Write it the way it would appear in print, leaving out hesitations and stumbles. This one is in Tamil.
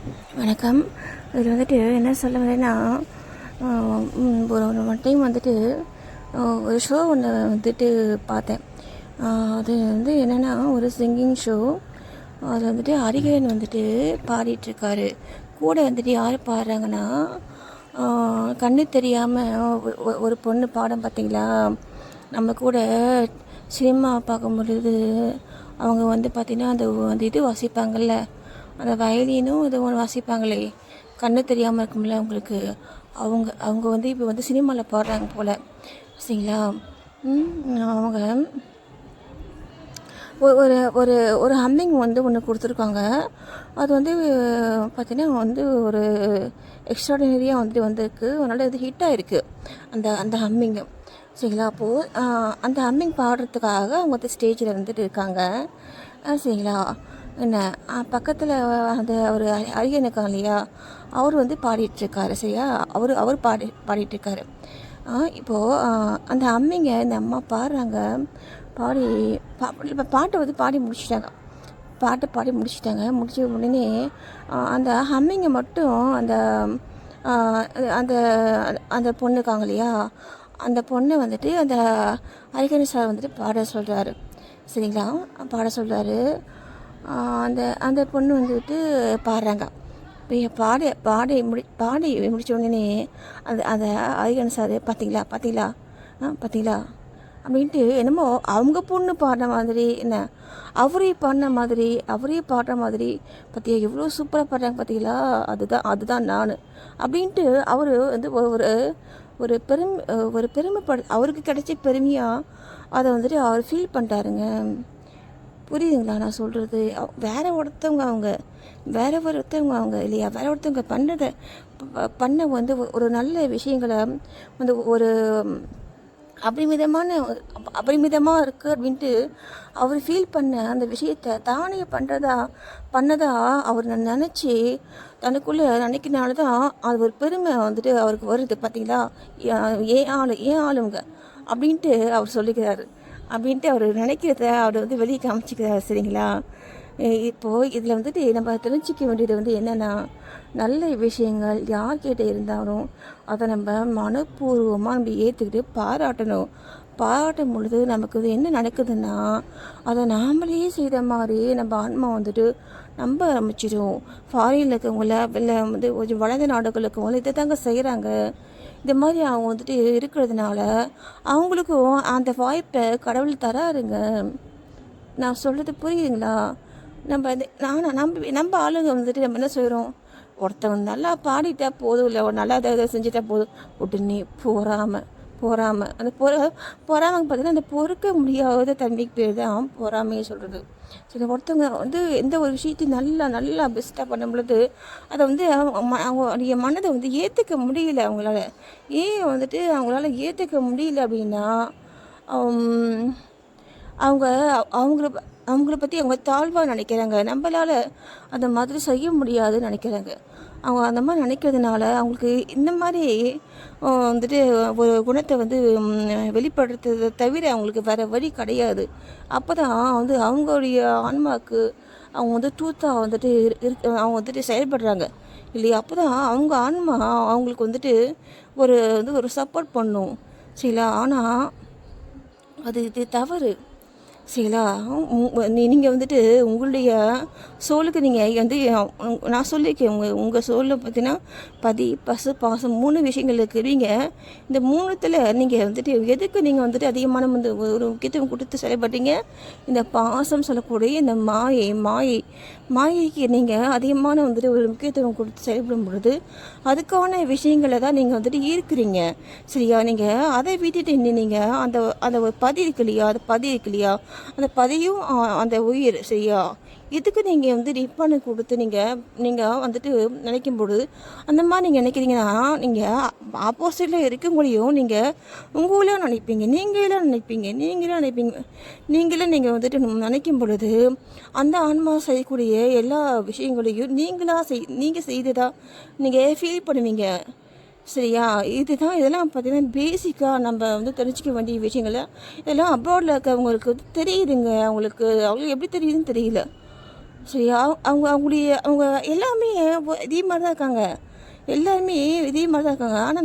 வணக்கம். இதில் வந்துட்டு என்ன சொல்ல வரேன்னா, ஒரு ஒரு டைம் வந்துட்டு ஒரு ஷோ ஒன்று வந்துட்டு பார்த்தேன். அது வந்து என்னென்னா, ஒரு சிங்கிங் ஷோ. அது வந்துட்டு ஹரிஹரன் வந்துட்டு பாடிட்டுருக்காரு. கூட வந்துட்டு யார் பாடுறாங்கன்னா, கண்ணு தெரியாமல் ஒரு பொண்ணு பாடம் பார்த்தீங்களா, நம்ம கூட சினிமா பார்க்கும் பொழுது அவங்க வந்து பார்த்திங்கன்னா அந்த இது வாசிப்பாங்கள்ல, அந்த வயலினும் இது ஒன்று வாசிப்பாங்களே, கண்ணு தெரியாமல் இருக்கும்ல அவங்களுக்கு. அவங்க அவங்க வந்து இப்போ வந்து சினிமாவில் பாடுறாங்க போல், சரிங்களா. அவங்க ஒரு ஒரு ஒரு ஹம்மிங் வந்து ஒன்று கொடுத்துருக்காங்க. அது வந்து பார்த்திங்கன்னா வந்து ஒரு எக்ஸ்ட்ராடினரியாக வந்துட்டு வந்திருக்கு. அதனால் இது ஹிட் ஆகிருக்கு அந்த அந்த ஹம்மிங்கு, சரிங்களா. அப்போது அந்த ஹம்மிங் பாடுறதுக்காக அவங்க வந்து ஸ்டேஜில் வந்துட்டு இருக்காங்க, சரிங்களா. என்ன பக்கத்தில் அந்த ஒரு ஹரிஹரன் இருக்காங்க இல்லையா, அவர் வந்து பாடிட்டுருக்காரு, சரியா. அவர் பாடிட்டுருக்காரு. இப்போது அந்த அம்மிங்க இந்த அம்மா பாடுறாங்க. பாடி பாட்டை வந்து பாடி முடிச்சிட்டாங்க. முடிச்ச உடனே அந்த ஹம்மிங்கை மட்டும் அந்த அந்த அந்த பொண்ணு இருக்காங்க இல்லையா, அந்த பொண்ணை வந்துட்டு அந்த ஹரிஹரன் சார் வந்துட்டு பாட சொல்கிறாரு, சரிங்களா. பாட சொல்கிறாரு. அந்த அந்த பொண்ணு வந்துட்டு பாடுறாங்க. பாடி முடித்த உடனே அந்த அந்த ஹரிஹரன் சார் பார்த்தீங்களா அப்படின்ட்டு என்னமோ அவங்க பொண்ணு பாடின மாதிரி, என்ன அவரே பாடுற மாதிரி பார்த்தியா, எவ்வளோ சூப்பராக பாடுறாங்க பார்த்தீங்களா, அதுதான் நான் அப்படின்ட்டு அவர் வந்து ஒரு பெருமைப்படு அவருக்கு கிடைச்ச பெருமையாக அதை வந்துட்டு அவர் ஃபீல் பண்ணிட்டாருங்க. புரியுதுங்களா நான் சொல்கிறது? வேற ஒருத்தவங்க இல்லையா, வேற ஒருத்தவங்க பண்ண வந்து ஒரு நல்ல விஷயங்களை வந்து ஒரு அபரிமிதமாக இருக்குது அப்படின்ட்டு அவர் ஃபீல் பண்ண அந்த விஷயத்தை தானே பண்ணதா அவர் நினச்சி தனக்குள்ளே நினைக்கிறனால தான் அது ஒரு பெருமை வந்துட்டு அவருக்கு வருது, பார்த்தீங்களா. ஏன் ஆளுங்க அப்படின்ட்டு அவர் சொல்லிக்கிறாரு, அப்படின்ட்டு அவர் நினைக்கிறத அவர் வந்து வெளியே காமிச்சிக்கிறார், சரிங்களா. இப்போது இதில் வந்துட்டு நம்ம தெரிஞ்சிக்க வேண்டியது வந்து என்னென்னா, நல்ல விஷயங்கள் யார்கிட்ட இருந்தாலும் அதை நம்ம மனப்பூர்வமாக நம்ம ஏற்றுக்கிட்டு பாராட்டும் பொழுது நமக்கு இது என்ன நடக்குதுன்னா, அதை நாமளே செய்த மாதிரி நம்ம ஆன்மா வந்துட்டு நம்ப ஆரம்பிச்சிடும். ஃபாரினில் இருக்கவங்கள இல்லை வந்து கொஞ்சம் வளர்ந்த நாடுகள் இருக்கவங்கள இதை தாங்க செய்கிறாங்க. இந்த மாதிரி அவங்க வந்துட்டு இருக்கிறதுனால அவங்களுக்கும் அந்த வாய்ப்பை கடவுள் தராருங்க. நான் சொல்கிறது புரியுதுங்களா? நம்ம ஆளுங்க வந்துட்டு நம்ம என்ன செய்கிறோம், ஒருத்தவங்க நல்லா பாடிட்டா போதும், இல்லை ஒரு நல்லா ஏதாவது செஞ்சுட்டா போதும், உடனே பொறாமை அந்த பொறாமைக்கு பார்த்தீங்கன்னா அந்த பொறுக்க முடியாத தன்மைக்கு பேர் தான் பொறாமையை சொல்கிறது. சரி, ஒருத்தவங்க வந்து எந்த ஒரு விஷயத்தையும் நல்லா பெஸ்ட்டாக பண்ணும் பொழுது அதை வந்து அவங்க மனதை வந்து ஏற்றுக்க முடியல அவங்களால. ஏன் வந்துட்டு அவங்களால ஏற்றுக்க முடியல அப்படின்னா, அவங்கள பற்றி அவங்க தாழ்வாக நினைக்கிறாங்க. நம்மளால் அந்த மாதிரி செய்ய முடியாதுன்னு நினைக்கிறாங்க. அவங்க அந்த மாதிரி நினைக்கிறதுனால அவங்களுக்கு இந்த மாதிரி வந்துட்டு ஒரு குணத்தை வந்து வெளிப்படுத்துறதை தவிர அவங்களுக்கு வேறு வழி கிடையாது. அப்போ தான் வந்து அவங்களுடைய ஆன்மாவுக்கு அவங்க வந்து ட்ரூத்தாக வந்துட்டு அவங்க வந்துட்டு செயல்படுறாங்க இல்லையா. அப்போ தான் அவங்க ஆன்மா அவங்களுக்கு வந்துட்டு ஒரு சப்போர்ட் பண்ணும், சரிங்களா. ஆனால் இது தவறு, சரிங்களா. நீங்கள் வந்துட்டு உங்களுடைய சோலுக்கு நீங்கள் வந்து நான் சொல்லியிருக்கேன், உங்கள் சோலில் பார்த்தீங்கன்னா பசு பாசம் 3 விஷயங்கள் இருக்கிறீங்க. இந்த 3த்தில் நீங்கள் வந்துட்டு எதுக்கு நீங்கள் வந்துட்டு அதிகமான வந்து ஒரு முக்கியத்துவம் கொடுத்து செயல்பட்டீங்க, இந்த பாசம் சொல்லக்கூடிய இந்த மாயைக்கு நீங்கள் அதிகமான வந்துட்டு ஒரு முக்கியத்துவம் கொடுத்து செயல்படும் பொழுது அதுக்கான விஷயங்களை தான் நீங்கள் வந்துட்டு ஈர்க்கிறீங்க, சரியா. நீங்கள் அதை விட்டுட்டு நீங்கள் அந்த ஒரு பதி இருக்கு இல்லையா, அந்த பதியும் அந்த உயிர், சரியா. இதுக்கு நீங்கள் வந்து டிப்பான கொடுத்து நீங்கள் வந்துட்டு நினைக்கும் பொழுது அந்த மாதிரி நீங்கள் நினைக்கிறீங்கன்னா, நீங்கள் ஆப்போசிட்டில் இருக்க முடியும். நீங்கள் உங்களே நினைப்பீங்க, நீங்கள் வந்துட்டு நினைக்கும் பொழுது அந்த ஆன்மா செய்யக்கூடிய எல்லா விஷயங்களையும் நீங்கள் செய்ததா நீங்கள் ஃபீல் பண்ணுவீங்க, சரியா. இதெல்லாம் பார்த்திங்கன்னா பேசிக்காக நம்ம வந்து தெரிஞ்சிக்க வேண்டிய விஷயங்களை இதெல்லாம் அப்ராடில் இருக்கவங்களுக்கு தெரியுதுங்க. அவங்களுக்கு எப்படி தெரியுதுன்னு தெரியல. சரி அவங்க எல்லாமே இதே மாதிரி தான் இருக்காங்க. எல்லாருமே இதே மாதிரி தான் இருக்காங்க. ஆனால்